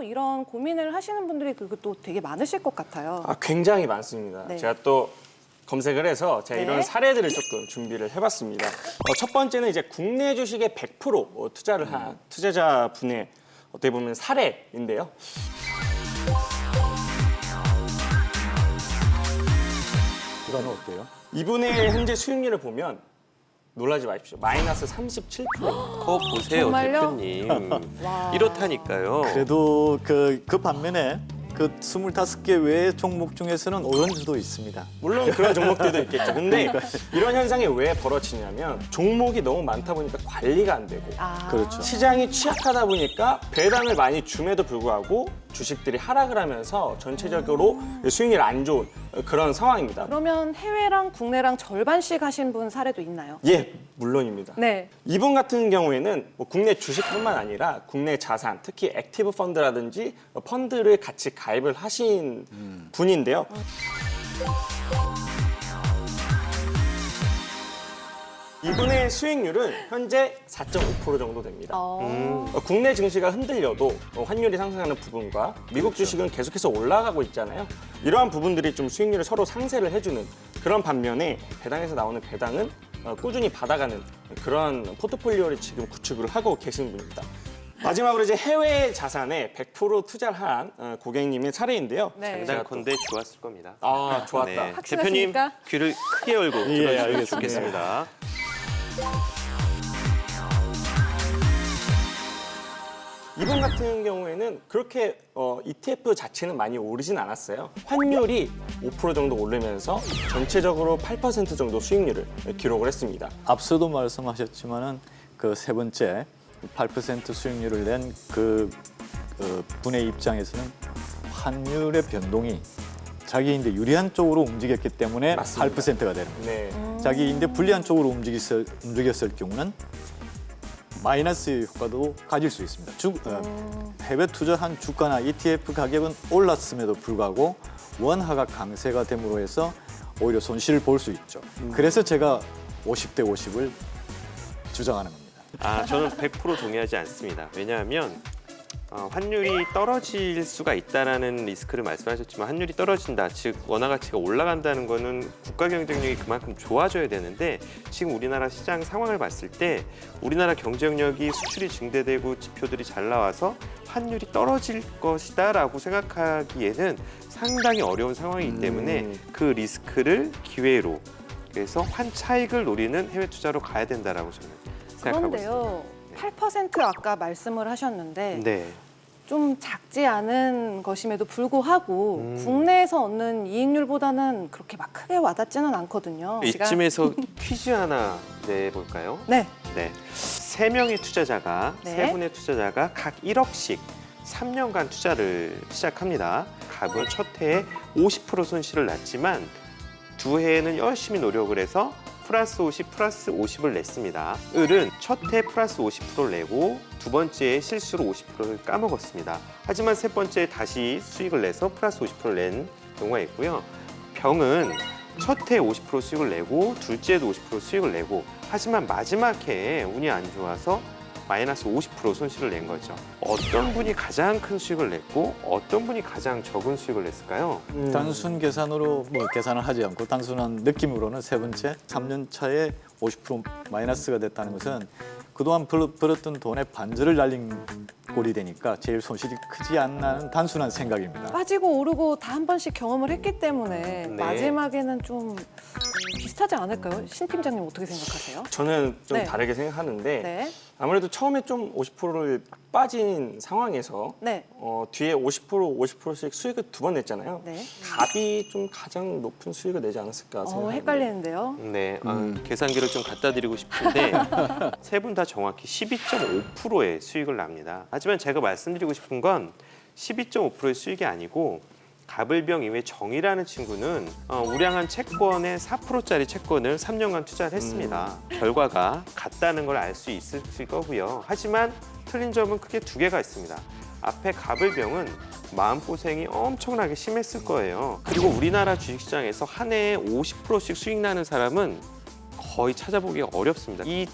실제로 이런 고민을 하시는 분들이 그리고 또 되게 많으실 것 같아요. 굉장히 많습니다. 네. 제가 또 검색을 해서 제가 네. 이런 사례들을 조금 준비를 해봤습니다. 첫 번째는 이제 국내 주식에 100% 투자를 한 투자자분의 어떻게 보면 사례인데요. 이건 어때요? 이분의 현재 수익률을 보면 놀라지 마십시오. 마이너스 37%. 그거 보세요, 정말요? 대표님. 와. 이렇다니까요. 그래도 그 반면에 그 25개 외의 종목 중에서는 오른주도 있습니다. 물론 그런 종목들도 있겠죠. 근데 이런 현상이 왜 벌어지냐면 종목이 너무 많다 보니까 관리가 안 되고 그렇죠. 시장이 취약하다 보니까 배당을 많이 줌에도 불구하고 주식들이 하락을 하면서 전체적으로 수익률이 안 좋은 그런 상황입니다. 그러면 해외랑 국내랑 절반씩 하신 분 사례도 있나요? 예, 물론입니다. 네. 이분 같은 경우에는 뭐 국내 주식뿐만 아니라 국내 자산, 특히 액티브 펀드라든지 펀드를 같이 가입을 하신 분인데요. 이분의 수익률은 현재 4.5% 정도 됩니다. 국내 증시가 흔들려도 환율이 상승하는 부분과 미국 주식은 계속해서 올라가고 있잖아요. 이러한 부분들이 좀 수익률을 서로 상쇄를 해주는 그런 반면에 배당에서 나오는 배당은 꾸준히 받아가는 그런 포트폴리오를 지금 구축을 하고 계신 분입니다. 마지막으로 이제 해외 자산에 100% 투자를 한 고객님의 사례인데요. 네. 장단컨대 좋았을 겁니다. 아, 좋았다. 네. 확실하십니까? 대표님 귀를 크게 열고 예, 들어주시면 알겠습니다. 좋겠습니다. 이분 같은 경우에는 그렇게 ETF 자체는 많이 오르진 않았어요. 환율이 5% 정도 오르면서 전체적으로 8% 정도 수익률을 기록을 했습니다. 앞서도 말씀하셨지만은 그 세 번째 8% 수익률을 낸 그 분의 입장에서는 환율의 변동이 자기인데 유리한 쪽으로 움직였기 때문에 맞습니다. 8%가 되는 거예요. 네. 자기인데 불리한 쪽으로 움직였을 경우는 마이너스 효과도 가질 수 있습니다. 해외 투자한 주가나 ETF 가격은 올랐음에도 불구하고 원화가 강세가 됨으로 해서 오히려 손실을 볼 수 있죠. 그래서 제가 50대 50을 주장하는 겁니다. 저는 100% 동의하지 않습니다. 왜냐하면 환율이 떨어질 수가 있다라는 리스크를 말씀하셨지만 환율이 떨어진다, 즉 원화 가치가 올라간다는 거는 국가 경쟁력이 그만큼 좋아져야 되는데 지금 우리나라 시장 상황을 봤을 때 우리나라 경쟁력이 수출이 증대되고 지표들이 잘 나와서 환율이 떨어질 것이다라고 생각하기에는 상당히 어려운 상황이기 때문에 그 리스크를 기회로 그래서 환차익을 노리는 해외 투자로 가야 된다라고 저는 생각하고 있습니다. 그런데요. 8% 아까 말씀을 하셨는데 네. 좀 작지 않은 것임에도 불구하고 국내에서 얻는 이익률보다는 그렇게 막 크게 와닿지는 않거든요. 이쯤에서 퀴즈 하나 내볼까요? 네. 네. 세 명의 투자자가 네. 세 분의 투자자가 각 1억씩 3년간 투자를 시작합니다. 갑은 첫 해에 50% 손실을 났지만 두 해에는 열심히 노력을 해서 플러스 50, 플러스 50을 냈습니다. 을은 첫 해 플러스 50%를 내고 두 번째에 실수로 50%를 까먹었습니다. 하지만 세 번째에 다시 수익을 내서 플러스 50%를 낸 경우가 있고요. 병은 첫 해에 50% 수익을 내고 둘째에도 50% 수익을 내고 하지만 마지막 해에 운이 안 좋아서 마이너스 50% 손실을 낸 거죠. 어떤 분이 가장 큰 수익을 냈고 어떤 분이 가장 적은 수익을 냈을까요? 단순 계산으로 계산을 하지 않고 단순한 느낌으로는 세 번째 3년 차에 50% 마이너스가 됐다는 것은 그동안 벌었던 돈의 반절을 날린 꼴이 되니까 제일 손실이 크지 않나는 단순한 생각입니다. 빠지고 오르고 다 한 번씩 경험을 했기 때문에 네. 마지막에는 좀 비슷하지 않을까요? 신 팀장님 어떻게 생각하세요? 저는 좀 네. 다르게 생각하는데 네. 아무래도 처음에 좀 50%를 빠진 상황에서 네. 뒤에 50%씩 수익을 두 번 냈잖아요. 네. 갑이 좀 가장 높은 수익을 내지 않았을까 생각합니다. 헷갈리는데요. 네, 계산기를 좀 갖다 드리고 싶은데 세 분 다 정확히 12.5%의 수익을 납니다. 하지만 제가 말씀드리고 싶은 건 12.5%의 수익이 아니고 가불병 이외 정이라는 친구는 우량한 채권의 4%짜리 채권을 3년간 투자를 했습니다. 결과가 같다는 걸 알 수 있을 거고요. 하지만 틀린 점은 크게 두 개가 있습니다. 앞에 가불병은 마음고생이 엄청나게 심했을 거예요. 그리고 우리나라 주식시장에서 한 해에 50%씩 수익 나는 사람은 거의 찾아보기가 어렵습니다. 이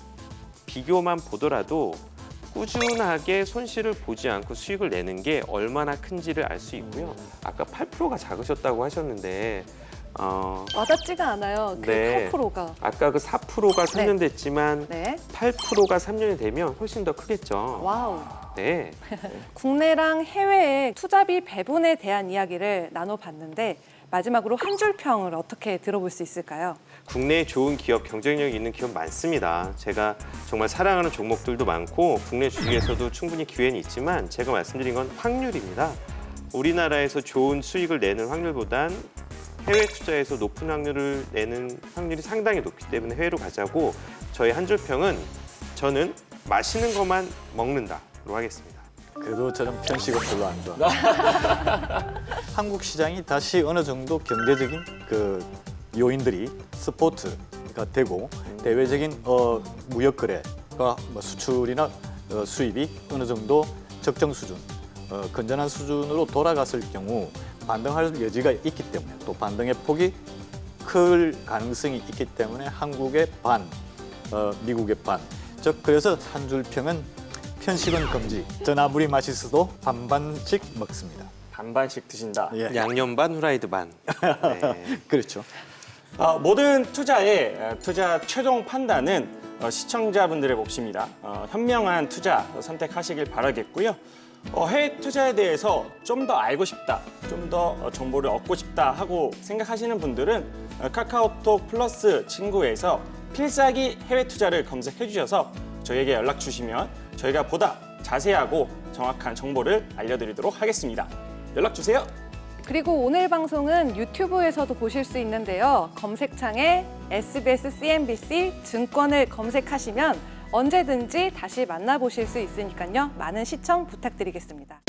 비교만 보더라도 꾸준하게 손실을 보지 않고 수익을 내는 게 얼마나 큰지를 알 수 있고요. 아까 8%가 작으셨다고 하셨는데 와닿지가 않아요. 그 네. 8%가. 아까 그 4%가 3년 됐지만 네. 8%가 3년이 되면 훨씬 더 크겠죠. 와우. 네. 국내랑 해외의 투자비 배분에 대한 이야기를 나눠봤는데 마지막으로 한 줄 평을 어떻게 들어볼 수 있을까요? 국내에 좋은 기업, 경쟁력 있는 기업 많습니다. 제가 정말 사랑하는 종목들도 많고 국내 주식에서도 충분히 기회는 있지만 제가 말씀드린 건 확률입니다. 우리나라에서 좋은 수익을 내는 확률보단 해외 투자에서 높은 확률을 내는 확률이 상당히 높기 때문에 해외로 가자고 저희 한 줄 평은 저는 맛있는 것만 먹는다로 하겠습니다. 그래도 저는 편식은 별로 안 좋아합니다. 한국 시장이 다시 어느 정도 경제적인 그 요인들이 스포트가 되고 대외적인 무역 거래가 뭐 수출이나 수입이 어느 정도 적정 수준, 건전한 수준으로 돌아갔을 경우 반등할 여지가 있기 때문에 또 반등의 폭이 클 가능성이 있기 때문에 한국의 반, 미국의 반. 즉 그래서 한 줄 평은 편식은 금지. 전 아무리 맛있어도 반반씩 먹습니다. 반반씩 드신다. 예. 양념 반, 후라이드 반. 네. 그렇죠. 모든 투자의 투자 최종 판단은 시청자분들의 몫입니다. 현명한 투자 선택하시길 바라겠고요. 해외 투자에 대해서 좀 더 알고 싶다, 좀 더 정보를 얻고 싶다 하고 생각하시는 분들은 카카오톡 플러스 친구에서 필살기 해외 투자를 검색해 주셔서 저희에게 연락 주시면 저희가 보다 자세하고 정확한 정보를 알려드리도록 하겠습니다. 연락 주세요. 그리고 오늘 방송은 유튜브에서도 보실 수 있는데요. 검색창에 SBS CNBC 증권을 검색하시면 언제든지 다시 만나보실 수 있으니까요. 많은 시청 부탁드리겠습니다.